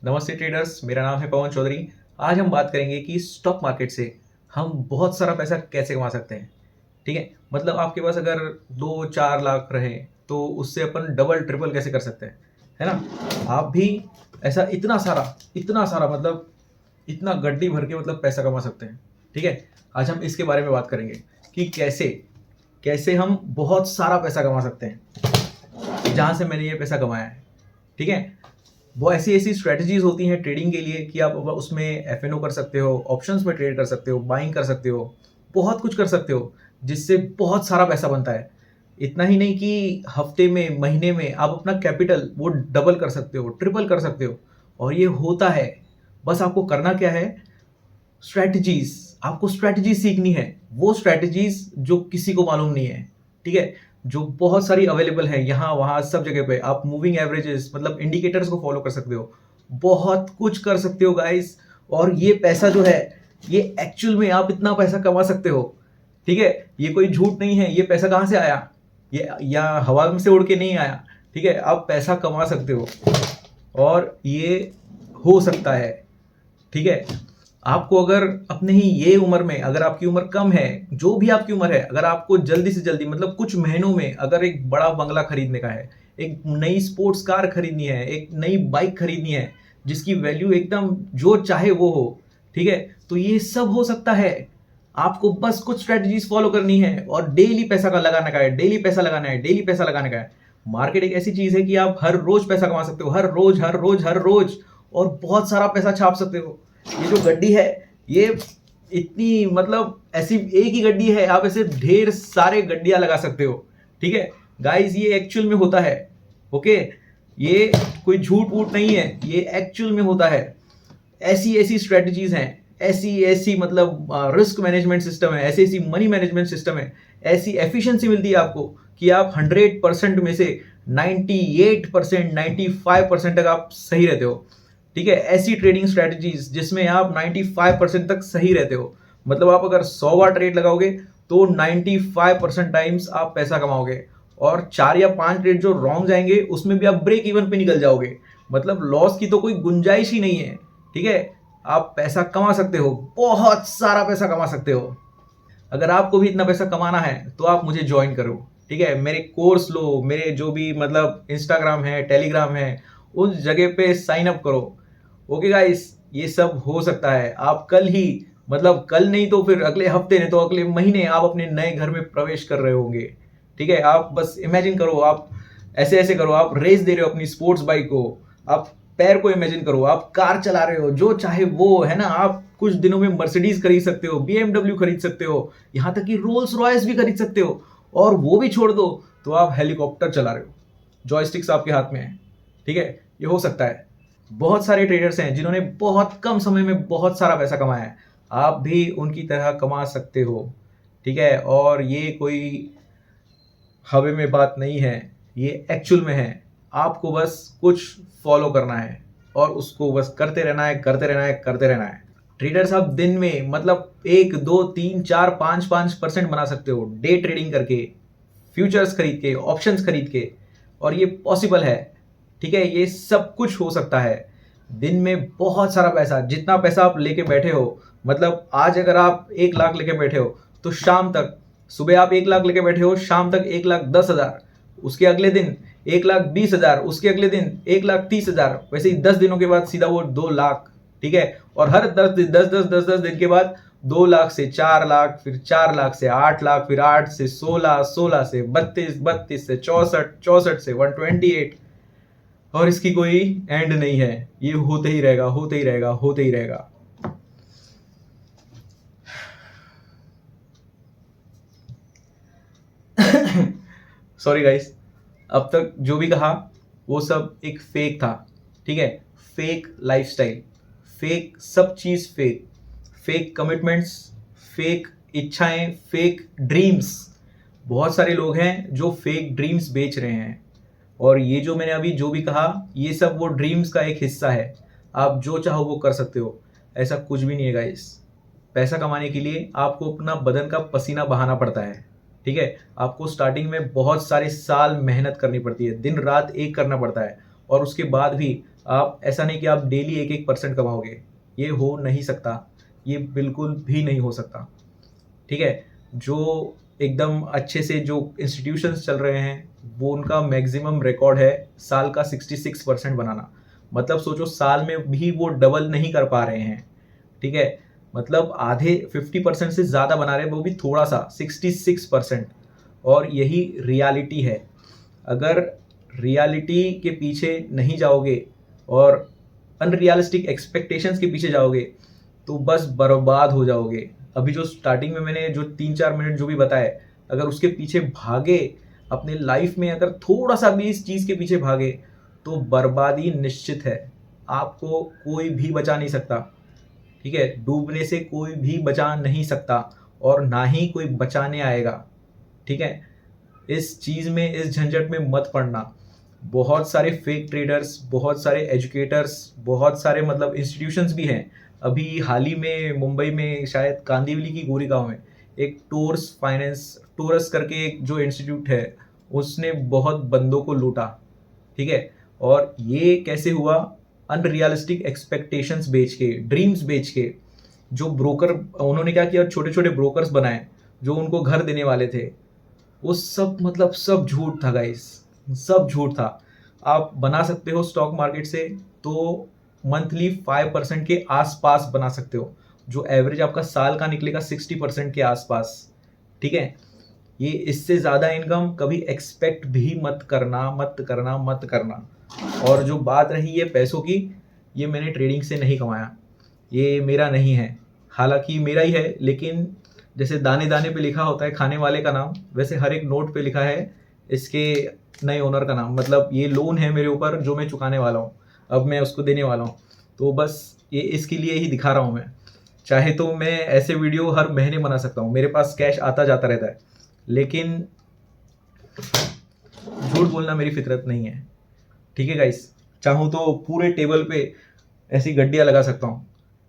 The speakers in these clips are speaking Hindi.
नमस्ते ट्रेडर्स, मेरा नाम है पवन चौधरी। आज हम बात करेंगे कि स्टॉक मार्केट से हम बहुत सारा पैसा कैसे कमा सकते हैं। ठीक है, मतलब आपके पास अगर 2-4 लाख रहे तो उससे अपन डबल ट्रिपल कैसे कर सकते हैं, है ना। आप भी ऐसा इतना सारा मतलब इतना गड्डी भर के मतलब पैसा कमा सकते हैं। ठीक है, आज हम इसके बारे में बात करेंगे कि कैसे कैसे हम बहुत सारा पैसा कमा सकते हैं जहाँ से मैंने ये पैसा कमाया है। ठीक है, वो ऐसी ऐसी स्ट्रेटजीज होती हैं ट्रेडिंग के लिए कि आप उसमें एफ कर सकते हो, ऑप्शंस में ट्रेड कर सकते हो, बाइंग कर सकते हो, बहुत कुछ कर सकते हो जिससे बहुत सारा पैसा बनता है। इतना ही नहीं कि हफ्ते में, महीने में आप अपना कैपिटल वो डबल कर सकते हो, ट्रिपल कर सकते हो। और ये होता है, बस आपको करना क्या है, स्ट्रैटेजीज। आपको स्ट्रैटेजी सीखनी है, वो स्ट्रैटेजीज जो किसी को मालूम नहीं है। ठीक है, जो बहुत सारी अवेलेबल है यहाँ वहाँ सब जगह पे। आप मूविंग एवरेजेस मतलब इंडिकेटर्स को फॉलो कर सकते हो, बहुत कुछ कर सकते हो गाइस। और ये पैसा जो है, ये एक्चुअल में आप इतना पैसा कमा सकते हो। ठीक है, ये कोई झूठ नहीं है। ये पैसा कहाँ से आया, ये या हवा में से उड़ के नहीं आया। ठीक है, आप पैसा कमा सकते हो और ये हो सकता है। ठीक है, आपको अगर अपने ही ये उम्र में, अगर आपकी उम्र कम है, जो भी आपकी उम्र है, अगर आपको जल्दी से जल्दी मतलब कुछ महीनों में अगर एक बड़ा बंगला खरीदने का है, एक नई स्पोर्ट्स कार खरीदनी है, एक नई बाइक खरीदनी है जिसकी वैल्यू एकदम जो चाहे वो हो, ठीक है, तो ये सब हो सकता है। आपको बस कुछ स्ट्रेटजीज फॉलो करनी है और डेली पैसा का लगाने का है, डेली पैसा लगाना है, डेली पैसा लगाने का है। मार्केट एक ऐसी चीज है कि आप हर रोज पैसा कमा सकते हो, हर रोज हर रोज हर रोज, और बहुत सारा पैसा छाप सकते हो। ये जो गड्डी है, ये इतनी मतलब ऐसी एक ही गड्डी है, आप ऐसे ढेर सारे गड्डियां लगा सकते हो। ठीक है गाइस, ये एक्चुअल में होता है। ओके, ये कोई झूठ वूठ नहीं है, ये एक्चुअल में होता है। ऐसी ऐसी स्ट्रेटजीज हैं, ऐसी ऐसी मतलब रिस्क मैनेजमेंट सिस्टम है, ऐसी ऐसी मनी मैनेजमेंट सिस्टम है, ऐसी एफिशिएंसी मिलती है आपको कि आप 100% में से 98%, 95% तक आप सही रहते हो। ठीक है, ऐसी ट्रेडिंग स्ट्रेटजीज जिसमें आप 95% तक सही रहते हो। मतलब आप अगर 100 बार ट्रेड लगाओगे तो 95% टाइम्स आप पैसा कमाओगे, और 4 या 5 ट्रेड जो रॉन्ग जाएंगे उसमें भी आप ब्रेक इवन पे निकल जाओगे। मतलब लॉस की तो कोई गुंजाइश ही नहीं है। ठीक है, आप पैसा कमा सकते हो, बहुत सारा पैसा कमा सकते हो। अगर आपको भी इतना पैसा कमाना है तो आप मुझे ज्वाइन करो। ठीक है, मेरे कोर्स लो, मेरे जो भी मतलब इंस्टाग्राम है, टेलीग्राम है, उस जगह पे साइन अप करो। ओके गाइस, ये सब हो सकता है। आप कल ही, मतलब कल नहीं तो फिर अगले हफ्ते, नहीं तो अगले महीने आप अपने नए घर में प्रवेश कर रहे होंगे। ठीक है, आप बस इमेजिन करो, आप ऐसे ऐसे करो, आप रेस दे रहे हो अपनी स्पोर्ट्स बाइक को, आप पैर को इमेजिन करो, आप कार चला रहे हो, जो चाहे वो, है ना। आप कुछ दिनों में मर्सिडीज खरीद सकते हो, बीएमडब्ल्यू खरीद सकते हो, यहां तक कि रोल्स रॉयस भी खरीद सकते हो। और वो भी छोड़ दो तो आप हेलीकॉप्टर चला रहे हो, जॉयस्टिक्स आपके हाथ में है। ठीक है, ये हो सकता है। बहुत सारे ट्रेडर्स हैं जिन्होंने बहुत कम समय में बहुत सारा पैसा कमाया है। आप भी उनकी तरह कमा सकते हो। ठीक है, और ये कोई हवा में बात नहीं है, ये एक्चुअल में है। आपको बस कुछ फॉलो करना है और उसको बस करते रहना है, करते रहना है, करते रहना है। ट्रेडर्स आप दिन में मतलब 1, 2, 3, 4, 5% बना सकते हो डे ट्रेडिंग करके, फ्यूचर्स खरीद के, ऑप्शंस खरीद के, और ये पॉसिबल है। ठीक है, ये सब कुछ हो सकता है। दिन में बहुत सारा पैसा, जितना पैसा आप लेके बैठे हो, मतलब आज अगर आप 1 लाख लेके बैठे हो तो शाम तक, सुबह आप 1 लाख लेके बैठे हो, शाम तक 1,10,000, उसके अगले दिन 1,20,000, उसके अगले दिन 1,30,000, वैसे ही 10 दिनों के बाद सीधा वो 2 लाख। ठीक है, और हर 10 दिन के बाद 2 लाख से 4 लाख, फिर 4 लाख से 8 लाख, फिर 8 से 16, 16 से 32, 32 से 64, 64 से 128, और इसकी कोई एंड नहीं है। ये होते ही रहेगा, होते ही रहेगा, होते ही रहेगा। सॉरी गाइस, अब तक जो भी कहा वो सब एक फेक था। ठीक है, फेक लाइफस्टाइल, फेक सब चीज, फेक फेक कमिटमेंट्स, फेक इच्छाएं, फेक ड्रीम्स। बहुत सारे लोग हैं जो फेक ड्रीम्स बेच रहे हैं, और ये जो मैंने अभी जो भी कहा, ये सब वो ड्रीम्स का एक हिस्सा है। आप जो चाहो वो कर सकते हो, ऐसा कुछ भी नहीं है गाइस। पैसा कमाने के लिए आपको अपना बदन का पसीना बहाना पड़ता है। ठीक है, आपको स्टार्टिंग में बहुत सारे साल मेहनत करनी पड़ती है, दिन रात एक करना पड़ता है, और उसके बाद भी आप ऐसा नहीं कि आप डेली 1-1% कमाओगे, ये हो नहीं सकता, ये बिल्कुल भी नहीं हो सकता। ठीक है? जो एकदम अच्छे से जो इंस्टीट्यूशंस चल रहे हैं, वो उनका मैक्सिमम रिकॉर्ड है साल का 66% बनाना। मतलब सोचो साल में भी वो डबल नहीं कर पा रहे हैं। ठीक है? मतलब आधे 50% से ज़्यादा बना रहे हैं, वो भी थोड़ा सा 66%। और यही रियलिटी है। अगर रियलिटी के पीछे नहीं जाओगे और अनरियलिस्टिक एक्सपेक्टेशंस के पीछे जाओगे तो बस बर्बाद हो जाओगे। अभी जो स्टार्टिंग में मैंने जो 3-4 मिनट जो भी बताए, अगर उसके पीछे भागे, अपने लाइफ में अगर थोड़ा सा भी इस चीज़ के पीछे भागे तो बर्बादी निश्चित है। आपको कोई भी बचा नहीं सकता। ठीक है? डूबने से कोई भी बचा नहीं सकता और ना ही कोई बचाने आएगा। ठीक है? इस चीज़ में, इस झंझट में मत पड़ना। बहुत सारे फेक ट्रेडर्स, बहुत सारे एजुकेटर्स, बहुत सारे मतलब इंस्टीट्यूशंस भी हैं। अभी हाल ही में मुंबई में शायद कांदिवली की गोरेगांव में एक टोरस करके एक जो इंस्टीट्यूट है, उसने बहुत बंदों को लूटा। ठीक है? और ये कैसे हुआ? अनरियलिस्टिक एक्सपेक्टेशंस बेच के, ड्रीम्स बेच के। जो ब्रोकर, उन्होंने क्या किया, छोटे छोटे ब्रोकर्स बनाए जो उनको घर देने वाले थे। वो सब मतलब सब झूठ था गाइस, सब झूठ था। आप बना सकते हो स्टॉक मार्केट से तो मंथली 5% के आसपास बना सकते हो, जो एवरेज आपका साल का निकलेगा 60% के आसपास। ठीक है? ये इससे ज़्यादा इनकम कभी एक्सपेक्ट भी मत करना, मत करना, मत करना। और जो बात रही है पैसों की, ये मैंने ट्रेडिंग से नहीं कमाया, ये मेरा नहीं है। हालांकि मेरा ही है, लेकिन जैसे दाने दाने पे लिखा होता है खाने वाले का नाम, वैसे हर एक नोट पे लिखा है इसके नए ओनर का नाम। मतलब ये लोन है मेरे ऊपर जो मैं चुकाने वाला हूँ, अब मैं उसको देने वाला हूँ। तो बस ये इसके लिए ही दिखा रहा हूँ मैं। चाहे तो मैं ऐसे वीडियो हर महीने बना सकता हूँ, मेरे पास कैश आता जाता रहता है, लेकिन झूठ बोलना मेरी फितरत नहीं है। ठीक है गाइस? चाहूँ तो पूरे टेबल पे ऐसी गड्डियाँ लगा सकता हूँ,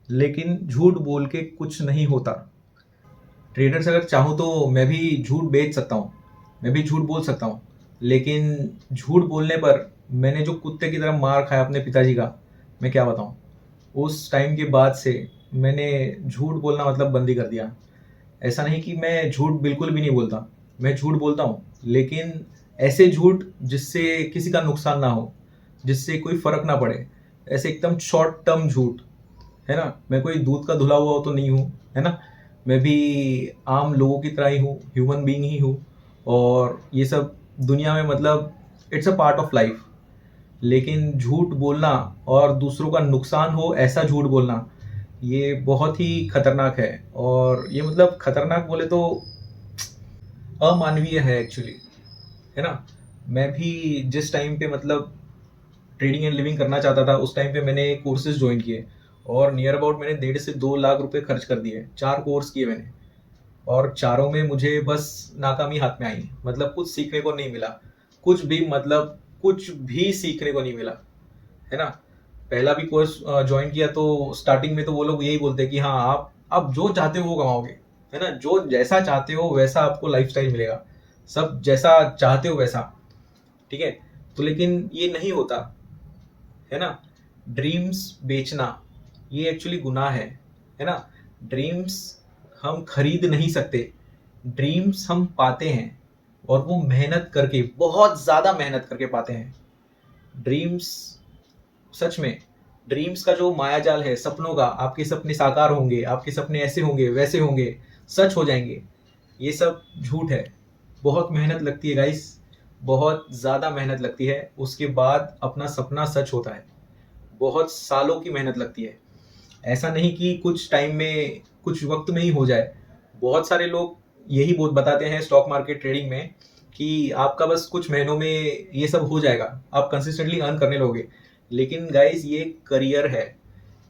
लेकिन झूठ बोल के कुछ नहीं होता। ट्रेडर्स, अगर चाहूँ तो मैं भी झूठ बेच सकता हूँ, मैं भी झूठ बोल सकता हूँ, लेकिन झूठ बोलने पर मैंने जो कुत्ते की तरह मार खाया अपने पिताजी का, मैं क्या बताऊँ। उस टाइम के बाद से मैंने झूठ बोलना मतलब बंदी कर दिया। ऐसा नहीं कि मैं झूठ बिल्कुल भी नहीं बोलता, मैं झूठ बोलता हूँ, लेकिन ऐसे झूठ जिससे किसी का नुकसान ना हो, जिससे कोई फर्क ना पड़े। ऐसे एकदम शॉर्ट टर्म झूठ, है ना? मैं कोई दूध का धुला हुआ तो नहीं हूँ, है ना? मैं भी आम लोगों की तरह ही हूँ, ह्यूमन बीइंग ही हूँ। और ये सब दुनिया में मतलब it's a part of life. लेकिन झूठ बोलना और दूसरों का नुकसान हो ऐसा झूठ बोलना, ये बहुत ही खतरनाक है। और ये मतलब खतरनाक बोले तो अमानवीय है एक्चुअली, है ना? मैं भी जिस टाइम पे मतलब ट्रेडिंग एंड लिविंग करना चाहता था, उस टाइम पे मैंने कोर्सेज ज्वाइन किए और नियर अबाउट मैंने 1.5 से 2 लाख रुपए खर्च कर दिए। 4 कोर्स किए मैंने, और चारों में मुझे बस नाकामी हाथ में आई। मतलब कुछ सीखने को नहीं मिला, कुछ भी, मतलब कुछ भी सीखने को नहीं मिला, है ना? पहला भी कोर्स ज्वाइन किया तो स्टार्टिंग में तो वो लोग यही बोलते हैं कि हाँ, आप जो चाहते हो वो कमाओगे, है ना? जो जैसा चाहते हो वैसा आपको लाइफस्टाइल मिलेगा, सब जैसा चाहते हो वैसा। ठीक है? तो लेकिन ये नहीं होता, है ना? ड्रीम्स बेचना ये एक्चुअली गुनाह है ना? ड्रीम्स हम खरीद नहीं सकते, ड्रीम्स हम पाते हैं, और वो मेहनत करके, बहुत ज़्यादा मेहनत करके पाते हैं। ड्रीम्स, सच में, ड्रीम्स का जो मायाजाल है सपनों का, आपके सपने साकार होंगे, आपके सपने ऐसे होंगे वैसे होंगे, सच हो जाएंगे, ये सब झूठ है। बहुत मेहनत लगती है गाइस, बहुत ज़्यादा मेहनत लगती है, उसके बाद अपना सपना सच होता है। बहुत सालों की मेहनत लगती है। ऐसा नहीं कि कुछ टाइम में, कुछ वक्त में ही हो जाए। बहुत सारे लोग यही बहुत बताते हैं स्टॉक मार्केट ट्रेडिंग में कि आपका बस कुछ महीनों में ये सब हो जाएगा, आप कंसिस्टेंटली अर्न करने लोगे। लेकिन गाइस, ये करियर है।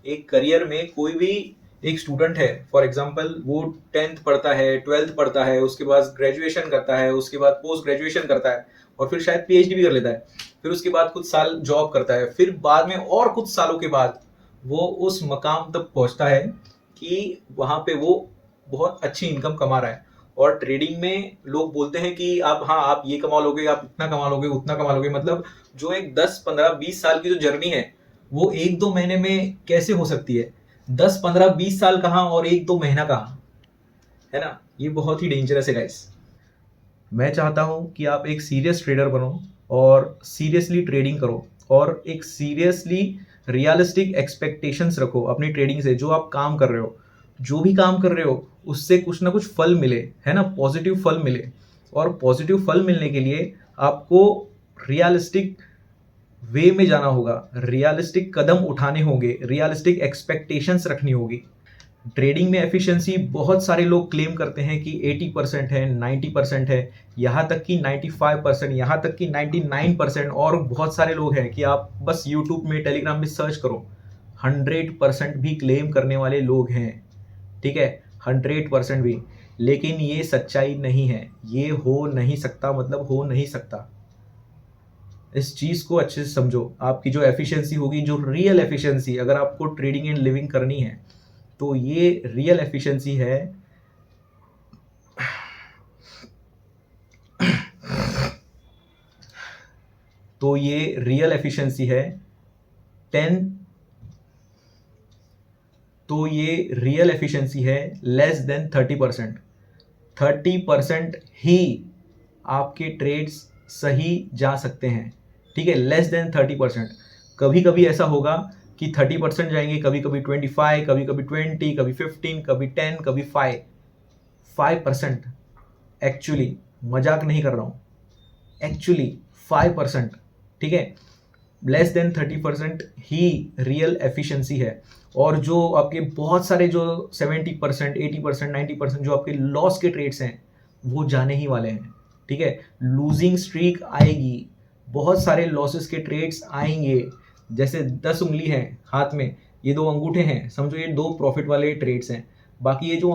एक करियर में कोई भी एक स्टूडेंट है, फॉर एग्जांपल वो 10th पढ़ता है, 12th पढ़ता है, उसके बाद ग्रेजुएशन करता है, उसके बाद पोस्ट ग्रेजुएशन करता है, और फिर शायद पीएचडी भी कर लेता है। फिर उसके बाद कुछ साल जॉब करता है, फिर बाद में और कुछ सालों के बाद वो उस मकाम तक पहुंचता है कि वहां पे वो बहुत अच्छी इनकम कमा रहा है। और ट्रेडिंग में लोग बोलते हैं कि आप, हाँ, आप ये कमा लोगे, आप इतना कमा लोगे, उतना कमा लोगे। मतलब जो एक 10, 15, 20 साल की जो जर्नी है, वो 1-2 महीने में कैसे हो सकती है? 10-15-20 साल कहाँ और 1-2 महीना कहाँ, है ना? ये बहुत ही डेंजरस है गाइस। मैं चाहता हूँ कि आप एक सीरियस ट्रेडर बनो और सीरियसली ट्रेडिंग करो और एक सीरियसली रियलिस्टिक एक्सपेक्टेशंस रखो अपनी ट्रेडिंग से। जो आप काम कर रहे हो, जो भी काम कर रहे हो, उससे कुछ ना कुछ फल मिले, है ना? पॉजिटिव फल मिले। और पॉजिटिव फल मिलने के लिए आपको रियलिस्टिक वे में जाना होगा, रियलिस्टिक कदम उठाने होंगे, रियलिस्टिक एक्सपेक्टेशंस रखनी होगी। ट्रेडिंग में एफिशिएंसी बहुत सारे लोग क्लेम करते हैं कि 80% है, 90% है, यहाँ तक कि 95%, यहाँ तक कि 99%। और बहुत सारे लोग हैं कि आप बस यूट्यूब में, टेलीग्राम में सर्च करो, 100% भी क्लेम करने वाले लोग हैं। ठीक है, 100% भी। लेकिन ये सच्चाई नहीं है, ये हो नहीं सकता, मतलब हो नहीं सकता। इस चीज़ को अच्छे से समझो। आपकी जो एफिशिएंसी होगी, जो रियल एफिशिएंसी, अगर आपको ट्रेडिंग एंड लिविंग करनी है तो ये रियल एफिशिएंसी है तो ये रियल एफिशिएंसी है 10 तो ये रियल एफिशिएंसी है लेस देन 30%। 30% ही आपके ट्रेड्स सही जा सकते हैं। ठीक है, लेस देन 30%। कभी कभी ऐसा होगा कि 30% जाएंगे, कभी कभी 25, कभी कभी 20, कभी 15, कभी 10, कभी 5%। एक्चुअली मजाक नहीं कर रहा हूँ, एक्चुअली 5%। ठीक है, लेस देन 30% ही रियल एफिशिएंसी है। और जो आपके बहुत सारे जो 70%, 80%, 90% जो आपके लॉस के ट्रेड्स हैं, वो जाने ही वाले हैं। ठीक है, लूजिंग स्ट्रीक आएगी, बहुत सारे लॉसेस के ट्रेड्स आएंगे। जैसे 10 उंगली हैं हाथ में, ये 2 अंगूठे हैं, समझो ये 2 प्रॉफिट वाले ट्रेड्स हैं। बाकी ये जो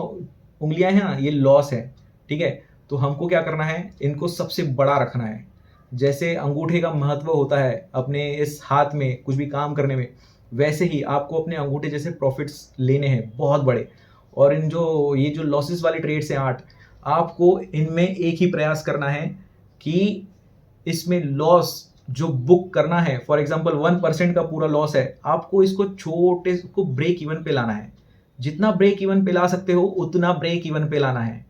उंगलियां हैं ना, ये लॉस है। ठीक है, तो हमको क्या करना है, इनको सबसे बड़ा रखना है। जैसे अंगूठे का महत्व होता है अपने इस हाथ में कुछ भी काम करने में, वैसे ही आपको अपने अंगूठे जैसे प्रॉफिट्स लेने हैं बहुत बड़े। और इन जो ये जो लॉसेस वाले ट्रेड्स हैं 8, आपको इनमें एक ही प्रयास करना है कि इसमें लॉस जो बुक करना है, फॉर एग्जांपल 1% का पूरा लॉस है, आपको इसको छोटे को ब्रेक इवन पे लाना है। जितना ब्रेक इवन पे ला सकते हो उतना ब्रेक इवन पे लाना है।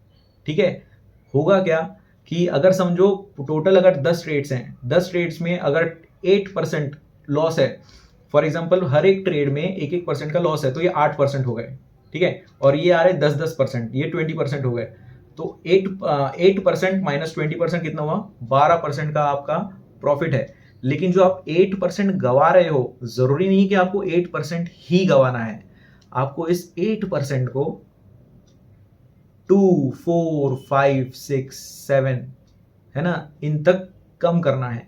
ठीक है, होगा क्या कि अगर समझो टोटल अगर 10 ट्रेड्स हैं, 10 ट्रेड्स में अगर 8% लॉस है, फॉर एग्जांपल हर एक ट्रेड में 1-1% का लॉस है, तो ये 8% हो गए। ठीक है, और ये आ रहे 10-10%, ये 20% हो गए। तो 8% माइनस 20% कितना हुआ? 12% का आपका प्रॉफिट है। लेकिन जो आप 8% गवा रहे हो, जरूरी नहीं कि आपको 8% ही गवाना है। आपको इस 8% को 2, 4, 5, 6, 7, है ना, इन तक कम करना है।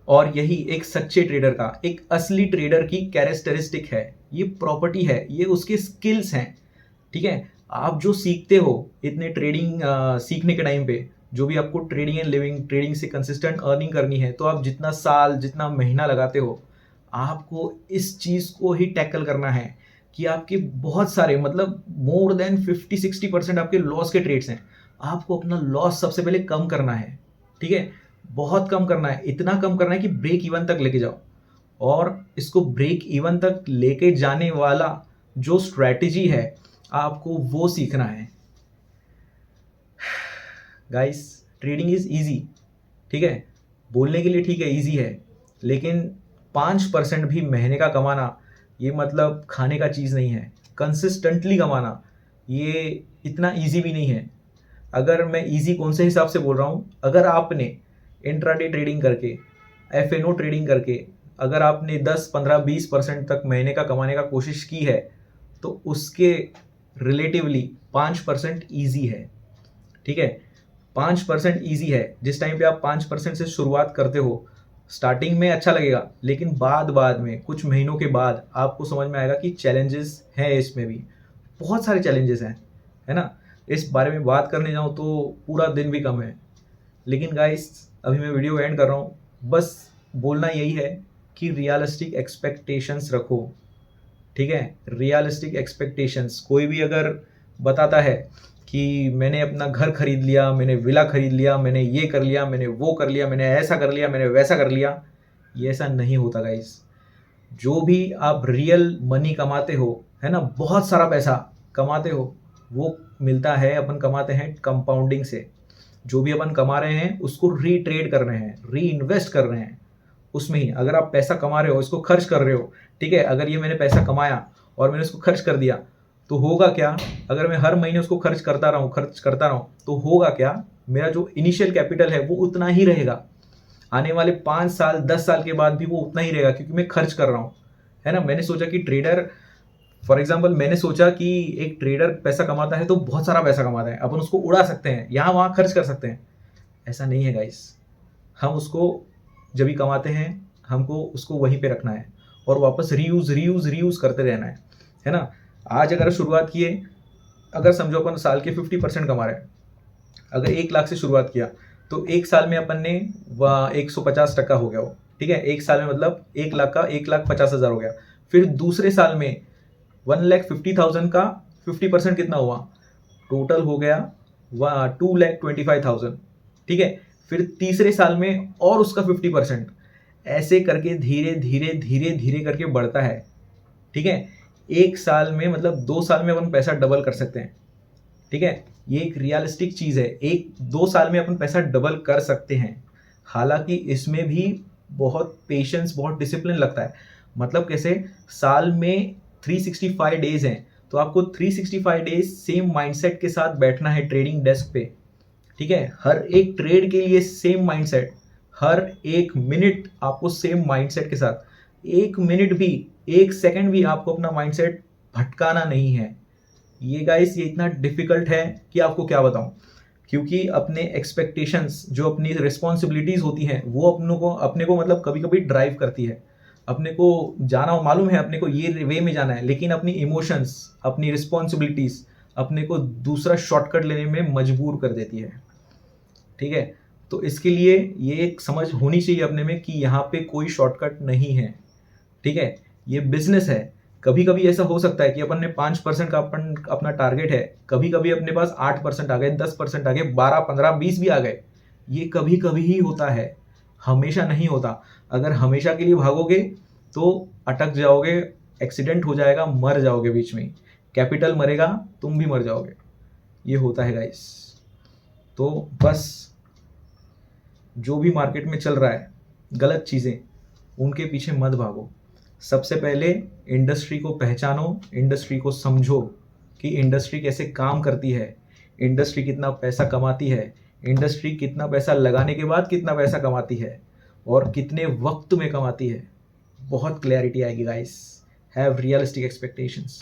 और यही एक सच्चे ट्रेडर का, एक असली ट्रेडर की कैरेक्टरिस्टिक है, ये प्रॉपर्टी है, ये उसके स्किल्स हैं। ठीक है, आप जो सीखते हो इतने ट्रेडिंग सीखने के टाइम पे, जो भी आपको ट्रेडिंग एंड लिविंग, ट्रेडिंग से कंसिस्टेंट अर्निंग करनी है, तो आप जितना साल, जितना महीना लगाते हो, आपको इस चीज़ को ही टैकल करना है कि आपके बहुत सारे, मतलब मोर देन 50-60% आपके लॉस के ट्रेड्स हैं। आपको अपना लॉस सबसे पहले कम करना है। ठीक है, बहुत कम करना है, इतना कम करना है कि ब्रेक इवन तक लेके जाओ। और इसको ब्रेक इवन तक लेके जाने वाला जो स्ट्रैटेजी है, आपको वो सीखना है। Guys, trading is easy. ठीक है, बोलने के लिए ठीक है इजी है, लेकिन 5% भी महीने का कमाना, ये मतलब खाने का चीज़ नहीं है। कंसिस्टेंटली कमाना ये इतना इजी भी नहीं है। अगर मैं इजी कौन से हिसाब से बोल रहा हूँ, अगर आपने इंट्राडे ट्रेडिंग करके, एफएनओ ट्रेडिंग करके, अगर आपने 10, 15, 20% तक महीने का कमाने का कोशिश की है, तो उसके रिलेटिवली 5% ईजी है। ठीक है, 5% ईजी है। जिस टाइम पे आप 5% से शुरुआत करते हो, स्टार्टिंग में अच्छा लगेगा, लेकिन बाद में कुछ महीनों के बाद आपको समझ में आएगा कि चैलेंजेस हैं, इसमें भी बहुत सारे चैलेंजेस हैं, है ना? इस बारे में बात करने जाऊँ तो पूरा दिन भी कम है। लेकिन गाइस, अभी मैं वीडियो एंड कर रहा हूँ। बस बोलना यही है कि रियलिस्टिक एक्सपेक्टेशंस रखो। ठीक है, रियलिस्टिक एक्सपेक्टेशंस। कोई भी अगर बताता है कि मैंने अपना घर खरीद लिया, मैंने विला खरीद लिया, मैंने ये कर लिया, मैंने वो कर लिया, मैंने ऐसा कर लिया, मैंने वैसा कर लिया, ये ऐसा नहीं होता गाइस। जो भी आप रियल मनी कमाते हो, है ना, बहुत सारा पैसा कमाते हो, वो मिलता है, अपन कमाते हैं कंपाउंडिंग से। जो भी अपन कमा रहे हैं उसको रीट्रेड कर रहे हैं, री इन्वेस्ट कर रहे हैं उसमें ही। अगर आप पैसा कमा रहे हो, इसको खर्च कर रहे हो, ठीक है, अगर ये मैंने पैसा कमाया और मैंने उसको खर्च कर दिया, तो होगा क्या? अगर मैं हर महीने उसको खर्च करता रहूँ, तो होगा क्या? मेरा जो इनिशियल कैपिटल है वो उतना ही रहेगा। आने वाले 5 साल 10 साल के बाद भी वो उतना ही रहेगा, क्योंकि मैं खर्च कर रहा हूँ, है ना। मैंने सोचा कि ट्रेडर, फॉर एग्जाम्पल मैंने सोचा कि एक ट्रेडर पैसा कमाता है तो बहुत सारा पैसा कमाता है, अपन उसको उड़ा सकते हैं, यहाँ वहाँ खर्च कर सकते हैं। ऐसा नहीं है गाइस। हम उसको जब भी कमाते हैं, हमको उसको वहीं पे रखना है और वापस रीयूज करते रहना है ना। आज अगर शुरुआत किए, अगर समझो अपन साल के 50% कमा रहे हैं, अगर 1 लाख से शुरुआत किया तो 1 साल में अपन ने 150% हो गया वो, ठीक है। 1 साल में मतलब 1 लाख का 1,50,000 हो गया। फिर दूसरे साल में 1,50,000 का 50% कितना हुआ? टोटल हो गया 2,25,000, ठीक है। फिर तीसरे साल में और उसका 50%, ऐसे करके धीरे धीरे धीरे धीरे करके बढ़ता है, ठीक है। 1 साल में मतलब 2 साल में अपन पैसा डबल कर सकते हैं, ठीक है। ये एक रियलिस्टिक चीज़ है, 1-2 साल में अपन पैसा डबल कर सकते हैं। हालांकि इसमें भी बहुत पेशेंस, बहुत डिसिप्लिन लगता है। मतलब कैसे? साल में 365 डेज हैं, तो आपको 365 डेज सेम माइंडसेट के साथ बैठना है ट्रेडिंग डेस्क पे, ठीक है। हर एक ट्रेड के लिए सेम माइंडसेट, हर 1 मिनट आपको सेम माइंडसेट के साथ, 1 मिनट भी, 1 सेकंड भी आपको अपना माइंडसेट भटकाना नहीं है। ये गाइस, ये इतना डिफिकल्ट है कि आपको क्या बताऊं, क्योंकि अपने एक्सपेक्टेशंस, जो अपनी रिस्पॉन्सिबिलिटीज होती हैं, वो अपने को मतलब कभी कभी ड्राइव करती है। अपने को जाना मालूम है, अपने को ये वे में जाना है, लेकिन अपनी इमोशंस, अपनी रिस्पॉन्सिबिलिटीज अपने को दूसरा शॉर्टकट लेने में मजबूर कर देती है, ठीक है। तो इसके लिए ये एक समझ होनी चाहिए अपने में कि यहाँ पे कोई शॉर्टकट नहीं है, ठीक है। ये बिजनेस है। कभी कभी ऐसा हो सकता है कि अपन ने 5% का अपना टारगेट है, कभी कभी अपने पास 8% आ गए, 10% आ गए, 12, 15, 20 भी आ गए। ये कभी कभी ही होता है, हमेशा नहीं होता। अगर हमेशा के लिए भागोगे तो अटक जाओगे, एक्सीडेंट हो जाएगा, मर जाओगे बीच में, कैपिटल मरेगा, तुम भी मर जाओगे। ये होता है गाइस। तो बस जो भी मार्केट में चल रहा है गलत चीज़ें, उनके पीछे मत भागो। सबसे पहले इंडस्ट्री को पहचानो, इंडस्ट्री को समझो कि इंडस्ट्री कैसे काम करती है, इंडस्ट्री कितना पैसा कमाती है, इंडस्ट्री कितना पैसा लगाने के बाद कितना पैसा कमाती है और कितने वक्त में कमाती है। बहुत क्लैरिटी आएगी गाइस। Have realistic expectations.